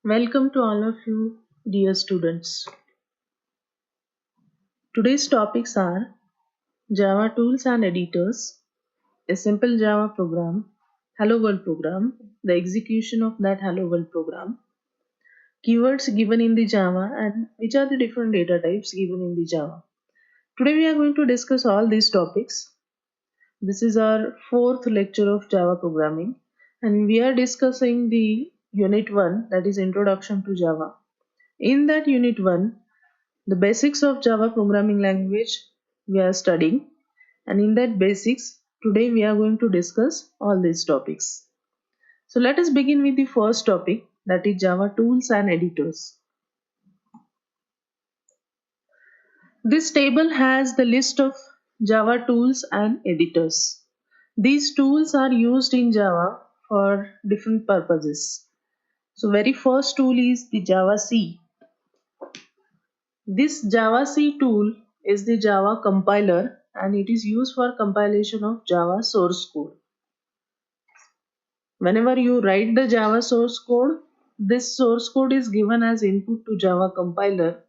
Welcome to all of you, dear students. Today's topics are Java tools and editors, a simple Java program, Hello World program, the execution of that Hello World program, keywords given in the Java, and which are the different data types given in the Java. Today we are going to discuss all these topics. This is our fourth lecture of Java programming, and we are discussing the Unit 1, that is Introduction to Java. In that Unit 1, the basics of Java programming language we are studying, and in that basics today we are going to discuss all these topics. So let us begin with the first topic, that is Java tools and editors. This table has the list of Java tools and editors. These tools are used in Java for different purposes. So very first tool is the Javac. This Javac tool is the Java compiler and it is used for compilation of Java source code. Whenever you write the Java source code, this source code is given as input to Java compiler,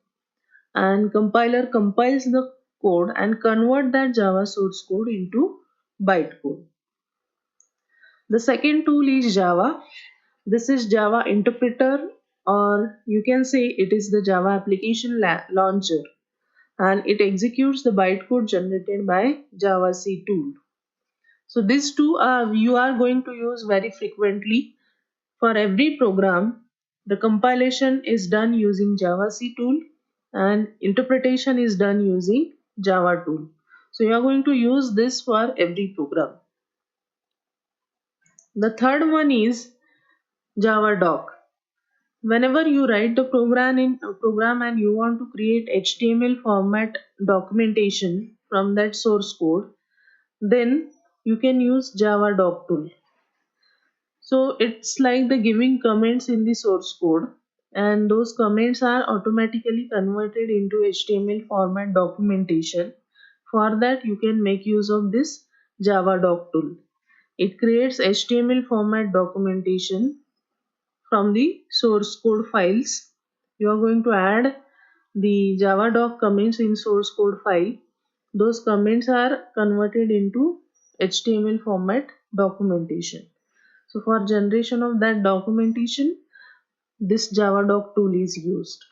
and compiler compiles the code and convert that Java source code into bytecode. The second tool is Java. This is Java interpreter, or you can say it is the Java application launcher, and it executes the bytecode generated by Javac tool. So these two are you are going to use very frequently for every program. The compilation is done using Javac tool and interpretation is done using Java tool. So you are going to use this for every program. The third one is Javadoc. Whenever you write the program in a program and you want to create HTML format documentation from that source code, then you can use Javadoc tool. So it's like the giving comments in the source code, and those comments are automatically converted into HTML format documentation. For that you can make use of this Javadoc tool. It creates HTML format documentation from the source code files. You are going to add the Javadoc comments in source code file. Those comments are converted into HTML format documentation. So for generation of that documentation, this Javadoc tool is used.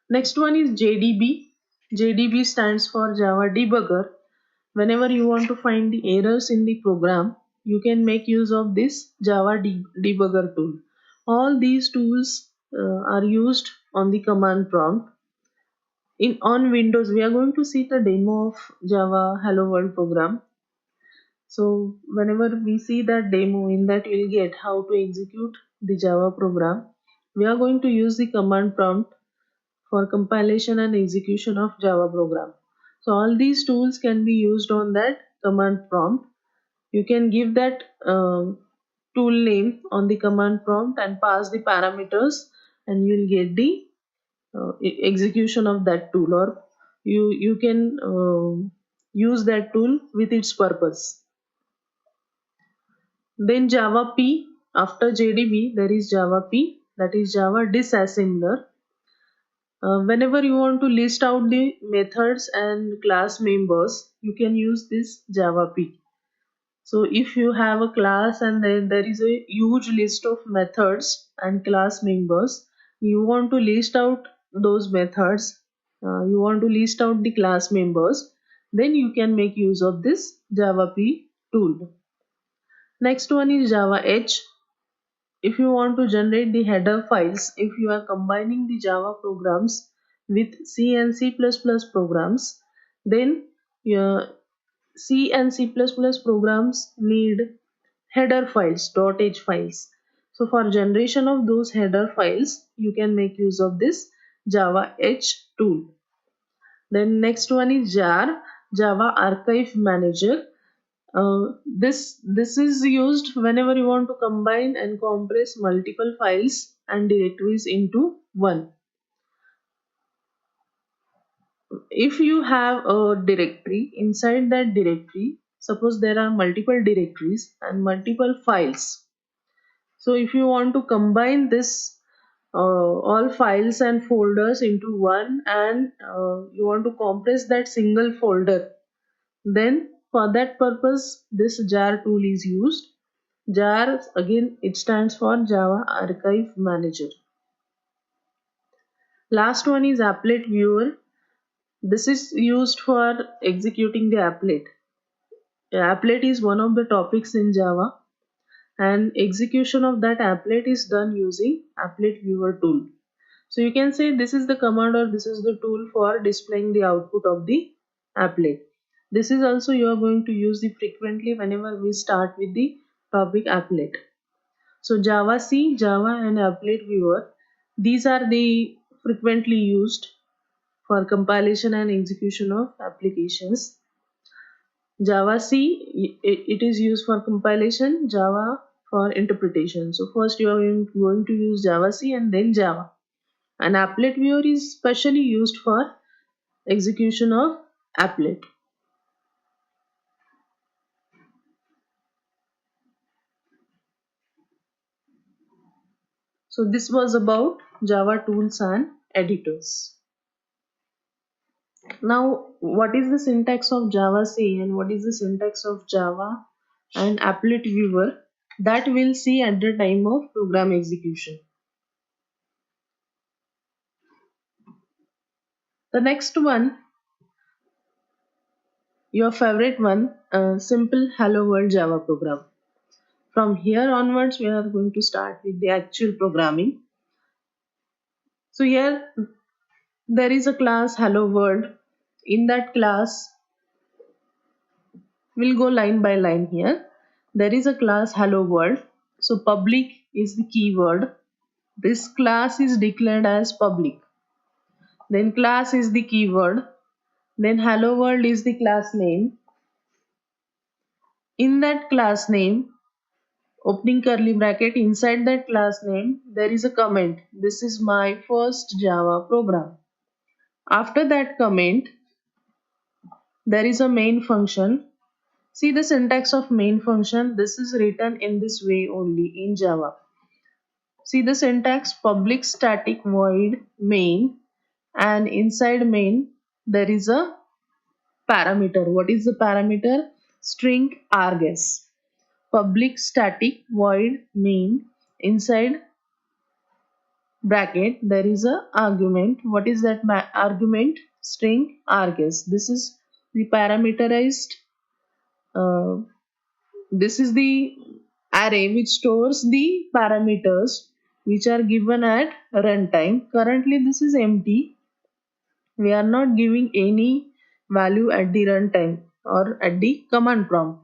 Next one is JDB. JDB stands for Java Debugger. Whenever you want to find the errors in the program, you can make use of this Java Debugger tool. All these tools are used on the command prompt. On Windows, we are going to see the demo of Java Hello World program. So whenever we see that demo, in that you'll get how to execute the Java program. We are going to use the command prompt for compilation and execution of Java program. So all these tools can be used on that command prompt. You can give that tool name on the command prompt and pass the parameters, and you'll get the execution of that tool, or you can use that tool with its purpose. Then Java P, after JDB there is Java P, that is Java disassembler. Whenever you want to list out the methods and class members, you can use this Java P. So if you have a class and then there is a huge list of methods and class members, you want to list out those methods, you want to list out the class members, then you can make use of this Java P tool. Next one is Java H. If you want to generate the header files, if you are combining the Java programs with C and C++ programs, then your C and C++ programs need header files, .h files. So for generation of those header files, you can make use of this Java H tool. Then next one is JAR, Java Archive Manager. This is used whenever you want to combine and compress multiple files and directories into one. If you have a directory, inside that directory, suppose there are multiple directories and multiple files. So if you want to combine this all files and folders into one, and you want to compress that single folder, then for that purpose this jar tool is used. Jar, again, it stands for Java Archive Manager. Last one is applet viewer. This is used for executing the applet. Applet is one of the topics in Java, and execution of that applet is done using applet viewer tool. So you can say this is the command or this is the tool for displaying the output of the applet. This is also you are going to use the frequently whenever we start with the topic applet. So javac, Java and applet viewer, these are the frequently used for compilation and execution of applications. Javac, it is used for compilation, Java for interpretation. So first you are going to use Javac and then Java. And applet viewer is specially used for execution of applet. So this was about Java tools and editors. Now, what is the syntax of Javac and what is the syntax of Java and applet viewer? That we'll see at the time of program execution. The next one, your favorite one, simple hello world Java program. From here onwards, we are going to start with the actual programming. So here there is a class hello world. In that class, we'll go line by line here. There is a class hello world. So public is the keyword. This class is declared as public. Then class is the keyword. Then hello world is the class name. In that class name, opening curly bracket, inside that class name, there is a comment. This is my first Java program. After that comment, there is a main function. See the syntax of main function. This is written in this way only in Java. See the syntax, public static void main, and inside main there is a parameter. What is the parameter? String args. Public static void main, inside bracket there is a argument. What is that argument? String args. This is the parameterized uh, this is the array which stores the parameters which are given at runtime. Currently this is empty. We are not giving any value at the runtime or at the command prompt.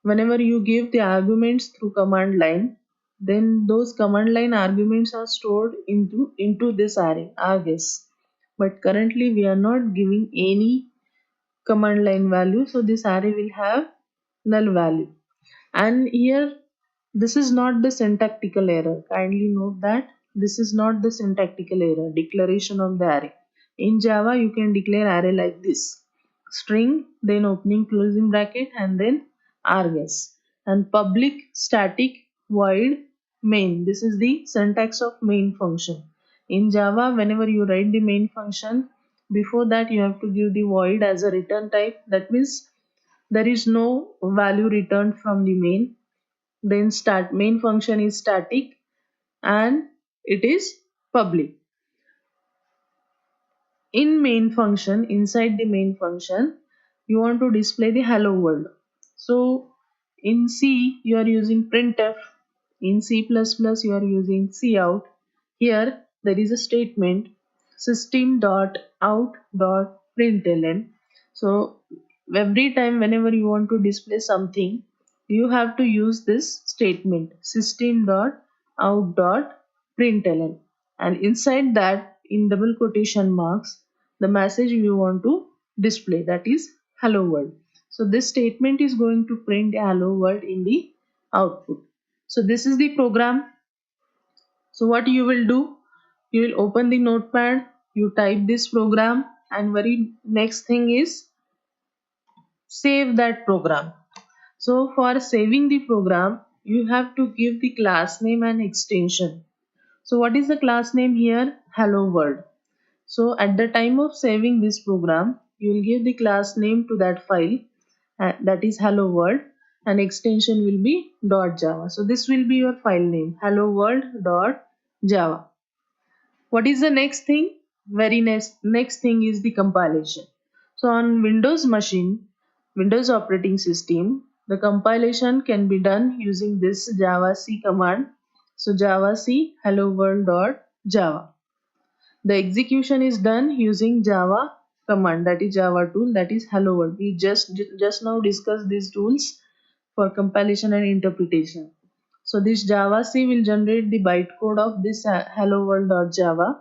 Whenever you give the arguments through command line, then those command line arguments are stored into this array args. But currently we are not giving any command line value, so this array will have null value. And here this is not the syntactical error. Kindly note that this is not the syntactical error, declaration of the array. In Java you can declare array like this: string, then opening closing bracket, and then args, and public static void main. This is the syntax of main function. In Java, whenever you write the main function, before that you have to give the void as a return type. That means there is no value returned from the main. Then start main function is static and it is public. In main function, inside the main function, you want to display the hello world. So in C you are using printf, in C++ you are using cout. Here there is a statement system.out.println. So every time whenever you want to display something, you have to use this statement system.out.println, and inside that, in double quotation marks, the message you want to display, that is hello world. So this statement is going to print a hello world in the output. So this is the program. So what you will do, you will open the notepad, you type this program, and very next thing is save that program. So for saving the program, you have to give the class name and extension. So what is the class name here? Hello World. So at the time of saving this program, you will give the class name to that file, that is hello world, and extension will be .java. So this will be your file name, hello world.java. What is the next thing? Very next thing is the compilation. So on Windows machine, Windows operating system, the compilation can be done using this javac command. So javac hello world.java. The execution is done using Java command, that is Java tool, that is hello world. We just now discussed these tools for compilation and interpretation. So this javac will generate the bytecode of this hello world.java.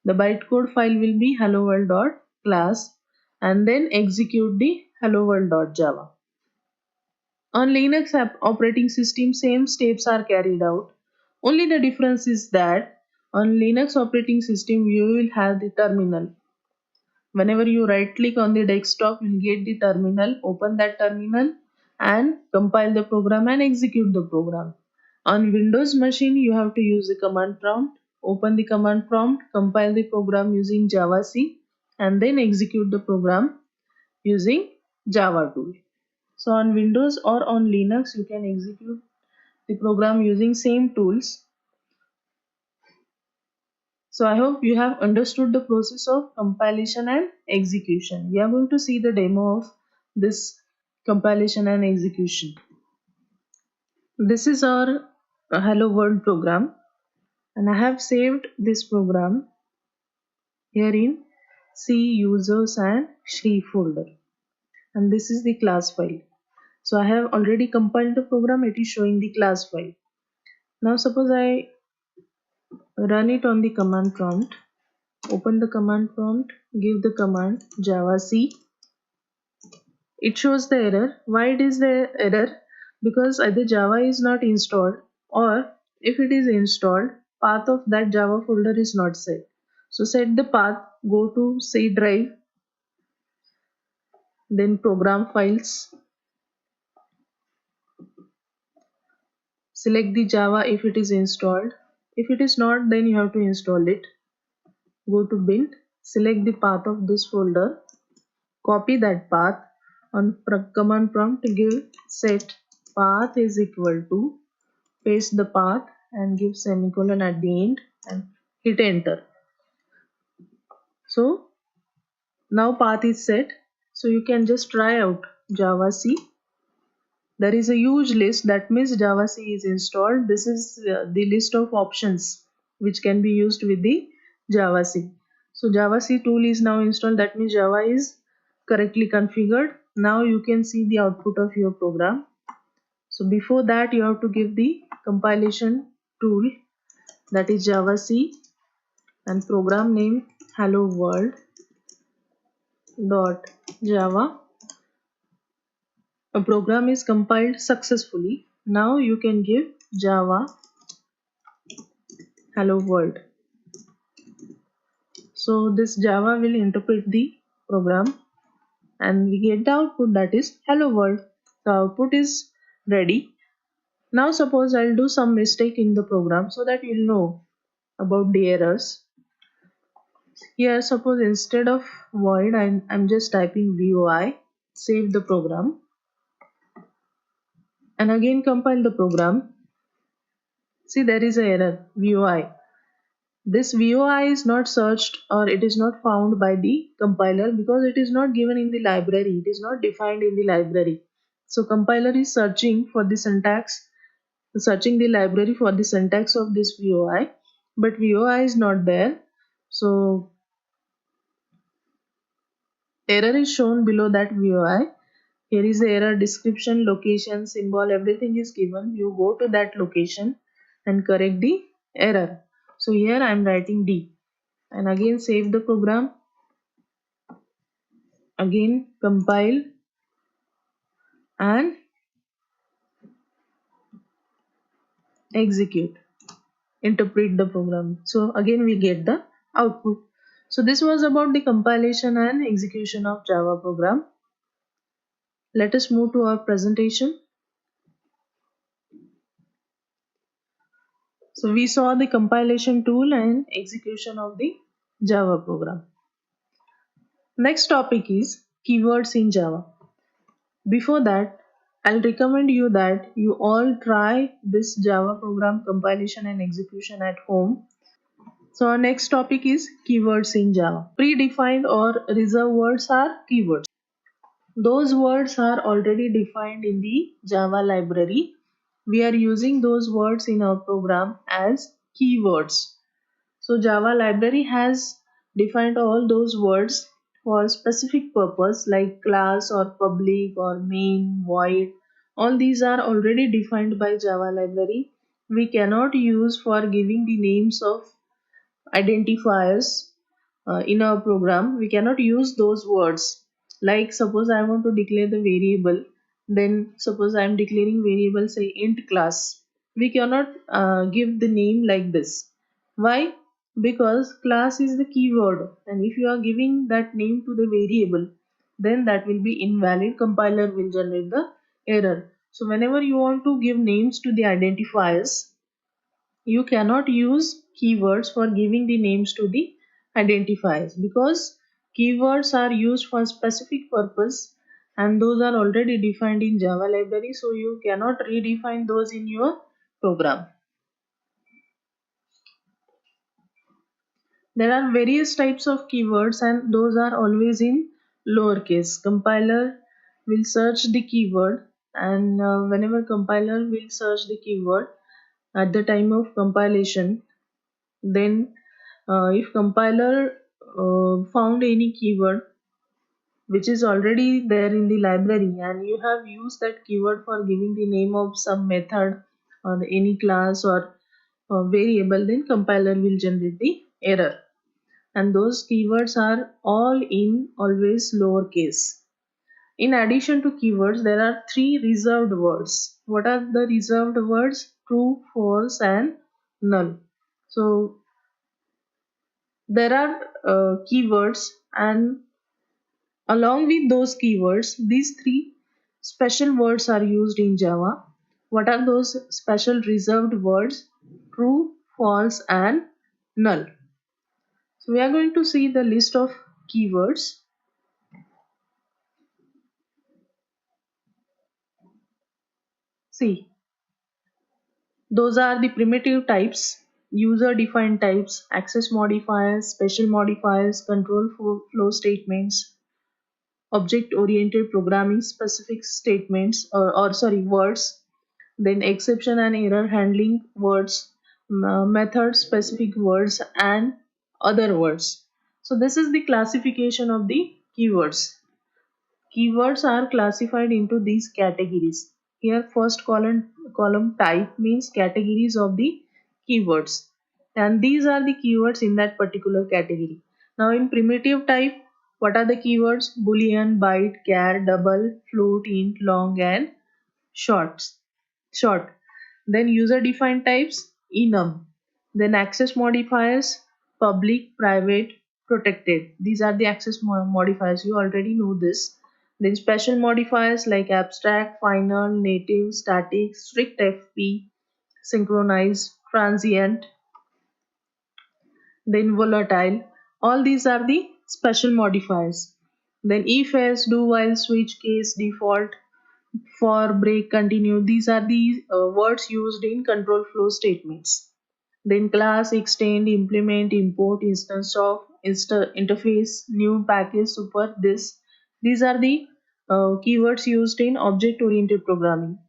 The bytecode file will be hello world.class and then execute the hello world.java. On Linux operating system, same steps are carried out. Only the difference is that on Linux operating system, you will have the terminal. Whenever you right click on the desktop, you will get the terminal. Open that terminal and compile the program and execute the program. On Windows machine, you have to use the command prompt. Open the command prompt, compile the program using javac, and then execute the program using Java tool. So on Windows or on Linux, you can execute the program using same tools. So I hope you have understood the process of compilation and execution. We are going to see the demo of this compilation and execution. This is our Hello World program, and I have saved this program here in C users and Shri folder, and this is the class file. So I have already compiled the program. It is showing the class file. Now suppose I run it on the command prompt. Open the command prompt, give the command javac. It shows the error. Why it is the error? Because either Java is not installed, or if it is installed, path of that Java folder is not set. So set the path, go to C drive, then program files, select the Java if it is installed. If it is not, then you have to install it. Go to build, select the path of this folder, copy that path. On command prompt, give set path is equal to, paste the path and give semicolon at the end and hit enter. So now path is set. So you can just try out javac. There is a huge list, that means javac is installed. This is the list of options which can be used with the javac. So javac tool is now installed, that means Java is correctly configured. Now you can see the output of your program. So before that, you have to give the compilation tool, that is javac, and program name hello world dot java. A program is compiled successfully. Now you can give Java hello world. So this Java will interpret the program and we get the output, that is hello world. The output is ready. Now suppose I'll do some mistake in the program so that you'll know about the errors. Here suppose instead of void, I'm just typing VOI, save the program and again compile the program. See, there is an error, VOI. This VOI is not searched or it is not found by the compiler because it is not given in the library. It is not defined in the library. So compiler is searching for the syntax, searching the library for the syntax of this VOI, but VOI is not there. So error is shown below that VOI. Here is the error description, location, symbol, everything is given. You go to that location and correct the error. So here I am writing D and again save the program, again compile and execute, interpret the program. So again we get the output. So this was about the compilation and execution of Java program. Let us move to our presentation. So we saw the compilation tool and execution of the Java program. Next topic is keywords in Java. Before that, I'll recommend you that you all try this Java program compilation and execution at home. So our next topic is keywords in Java. Predefined or reserved words are keywords. Those words are already defined in the Java library. We are using those words in our program as keywords. So Java library has defined all those words for specific purpose like class or public or main, void. All these are already defined by Java library. We cannot use for giving the names of identifiers in our program. We cannot use those words. Like suppose I want to declare the variable, then suppose I am declaring variable say int class. We cannot give the name like this. Why? Because class is the keyword, and if you are giving that name to the variable, then that will be invalid. Compiler will generate the error. So whenever you want to give names to the identifiers, you cannot use keywords for giving the names to the identifiers, because keywords are used for specific purpose and those are already defined in Java library, so you cannot redefine those in your program. There are various types of keywords and those are always in lowercase. Compiler will search the keyword, and whenever compiler will search the keyword at the time of compilation, then if compiler found any keyword which is already there in the library and you have used that keyword for giving the name of some method or any class or variable, then compiler will generate the error. And those keywords are all in always lowercase. In addition to keywords, there are three reserved words. What are the reserved words? True, false, and null. So there are keywords, and along with those keywords, these three special words are used in Java. What are those special reserved words? True, false, and null. So we are going to see the list of keywords. See, those are the primitive types, user defined types, access modifiers, special modifiers, control flow statements, object oriented programming specific statements, or sorry, words, then exception and error handling words, method specific words, and other words. So this is the classification of the keywords. Keywords are classified into these categories. Here first column type means categories of the keywords, and these are the keywords in that particular category. Now in primitive type, what are the keywords? Boolean, byte, char, double, float, int, long, and shorts. Short. Then user defined types enum. Then access modifiers public, private, protected. These are the access modifiers. You already know this. Then special modifiers like abstract, final, native, static, strict FP, synchronized, transient, then volatile. All these are the special modifiers. Then if, else, do, while, switch, case, default, for, break, continue. These are the words used in control flow statements. Then class, extend, implement, import, instance of, interface, new package, super, this. These are the keywords used in object oriented programming.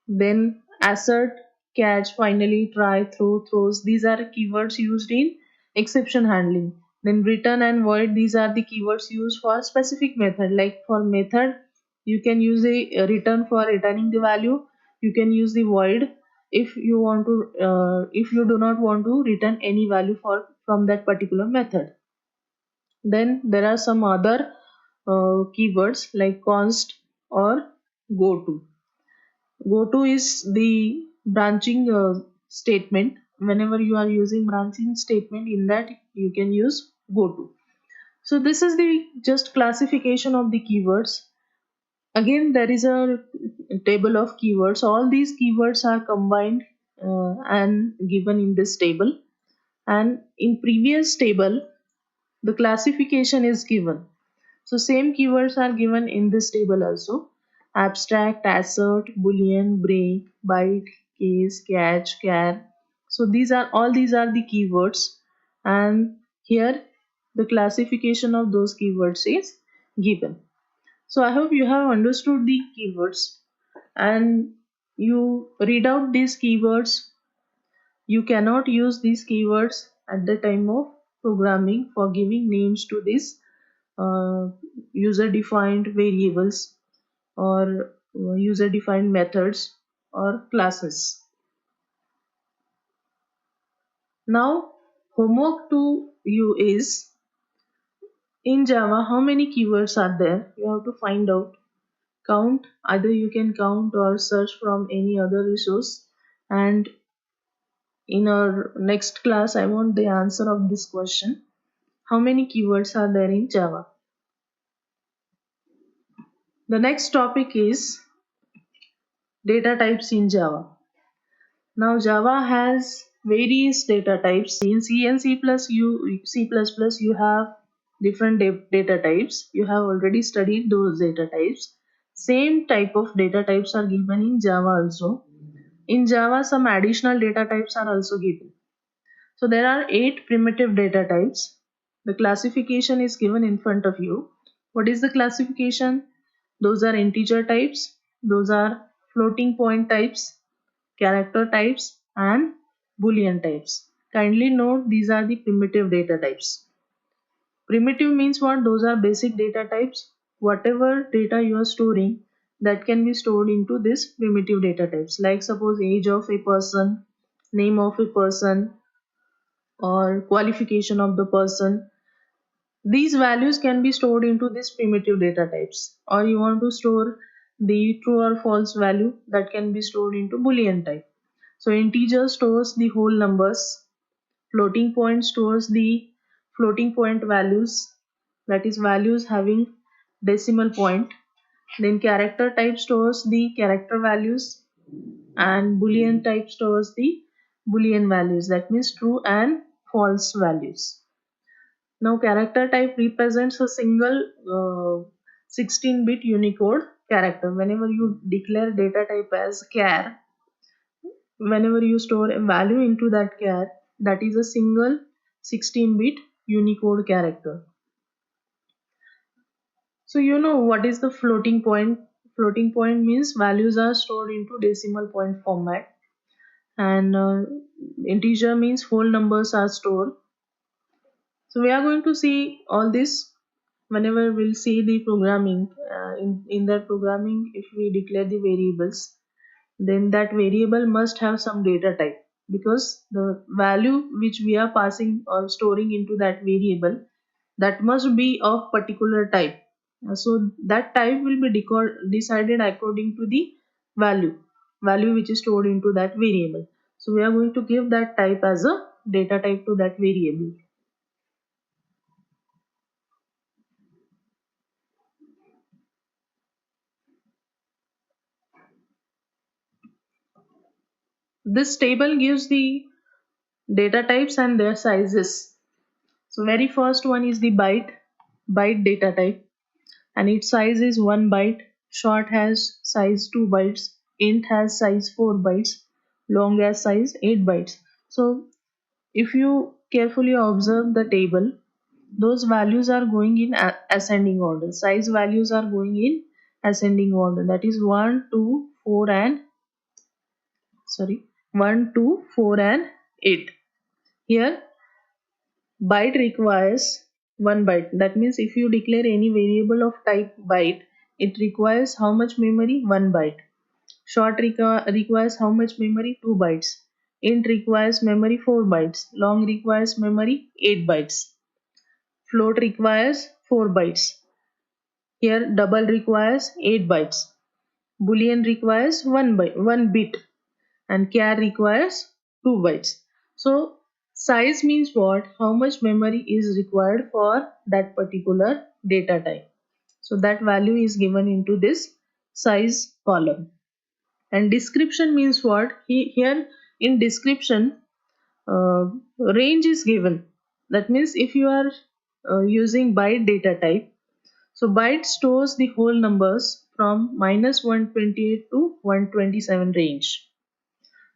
Then assert, catch, finally, try, throw, throws. These are keywords used in exception handling. Then return and void. These are the keywords used for specific method. Like for method, you can use a return for returning the value. You can use the void if you want to if you do not want to return any value for from that particular method. Then there are some other keywords like const or goto. Goto is the branching statement. Whenever you are using branching statement, in that you can use goto. So this is the just classification of the keywords. Again, there is a table of keywords. All these keywords are combined and given in this table. And in previous table, the classification is given. So same keywords are given in this table also. Abstract, assert, boolean, break, byte, case, catch, char. So these are the keywords, and here the classification of those keywords is given. So I hope you have understood the keywords and you read out these keywords. You cannot use these keywords at the time of programming for giving names to these user defined variables or user defined methods or classes. Now, homework to you is, in Java, how many keywords are there? You have to find out. Count, either you can count or search from any other resource. And in our next class, I want the answer of this question. How many keywords are there in Java? The next topic is data types in Java. Now Java has various data types. In C and C++ you have different data types. You have already studied those data types. Same type of data types are given in Java also. In Java, some additional data types are also given. So there are 8 primitive data types. The classification is given in front of you. What is the classification? Those are integer types, those are floating point types, character types, and boolean types. Kindly note these are the primitive data types. Primitive means what? Those are basic data types. Whatever data you are storing, that can be stored into this primitive data types. Like suppose age of a person, name of a person, or qualification of the person. These values can be stored into these primitive data types. Or you want to store the true or false value, that can be stored into boolean type. So integer stores the whole numbers, floating point stores the floating point values, that is values having decimal point. Then character type stores the character values, and boolean type stores the boolean values, that means true and false values. Now character type represents a single 16-bit Unicode character. Whenever you declare data type as char, whenever you store a value into that char, that is a single 16-bit Unicode character. So you know what is the floating point? Floating point means values are stored into decimal point format, and integer means whole numbers are stored. So we are going to see all this whenever we'll see the programming. In that programming, if we declare the variables, then that variable must have some data type, because the value which we are passing or storing into that variable, that must be of particular type. So that type will be decided according to the value which is stored into that variable. So we are going to give that type as a data type to that variable. This table gives the data types and their sizes. So very first one is the byte data type, and its size is 1 byte. Short has size 2 bytes, int has size 4 bytes, long has size 8 bytes. So if you carefully observe the table, those values are going in ascending order. Size values are going in ascending order. That is 1, 2, 4 and 1, 2, 4 and 8. Here byte requires 1 byte. That means if you declare any variable of type byte, it requires how much memory? 1 byte. Short requires how much memory? 2 bytes. Int requires memory 4 bytes. Long requires memory 8 bytes. Float requires 4 bytes. Here double requires 8 bytes. Boolean requires 1 bit, and char requires 2 bytes. So size means what? How much memory is required for that particular data type. So that value is given into this size column. And description means what? Here In description, range is given. That means if you are using byte data type, so byte stores the whole numbers from -128 to 127 range.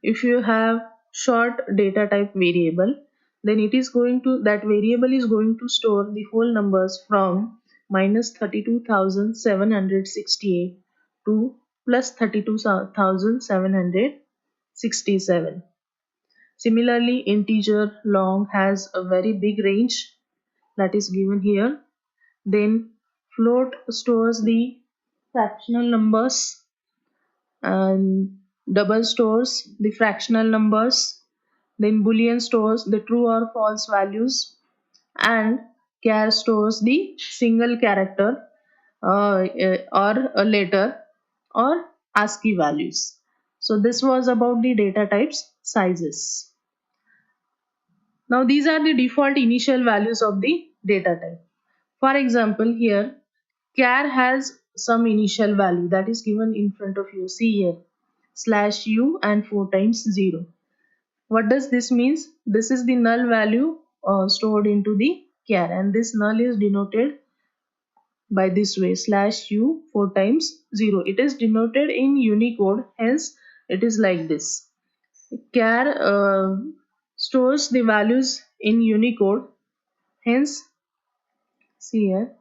If you have short data type variable, then it is going to, that variable is going to store the whole numbers from -32,768 to +32,767. Similarly, integer long has a very big range that is given here. Then float stores the fractional numbers, and double stores the fractional numbers. Then boolean stores the true or false values, and char stores the single character or a letter or ASCII values. So this was about the data types sizes. Now these are the default initial values of the data type. For example, here char has some initial value that is given in front of you. See here, /u and 4 times 0. What does this means? This is the null value stored into the char, and this null is denoted by this way, /u 4 times 0. It is denoted in Unicode, hence it is like this. Char stores the values in Unicode, hence see here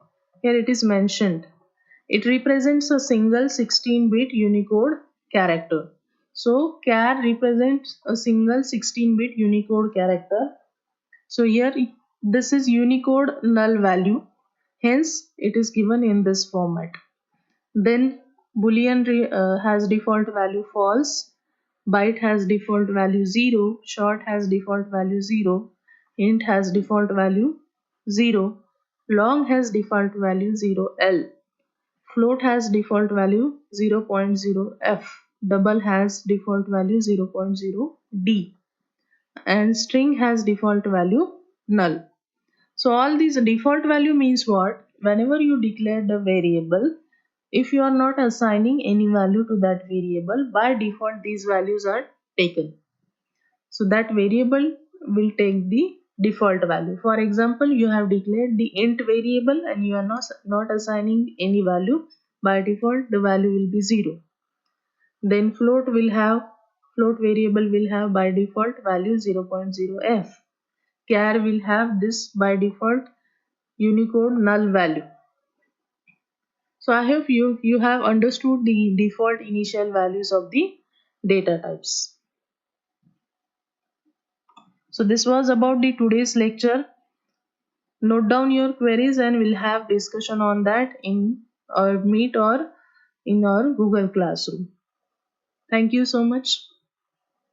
it is mentioned. It represents a single 16-bit Unicode character. So char represents a single 16-bit Unicode character. So here this is Unicode null value. Hence it is given in this format. Then Boolean has default value false. Byte has default value 0. Short has default value 0. Int has default value 0. Long has default value 0L. Float has default value 0.0f. Double has default value 0.0d. And string has default value null. So all these default value means what? Whenever you declare the variable, if you are not assigning any value to that variable, by default these values are taken. So that variable will take the default value. For example, you have declared the int variable and you are not assigning any value. By default the value will be 0. Then float variable will have by default value 0.0f. Char will have this by default Unicode null value. So I hope you have understood the default initial values of the data types. So this was about the today's lecture. Note down your queries and we'll have discussion on that in our Meet or in our Google Classroom. Thank you so much.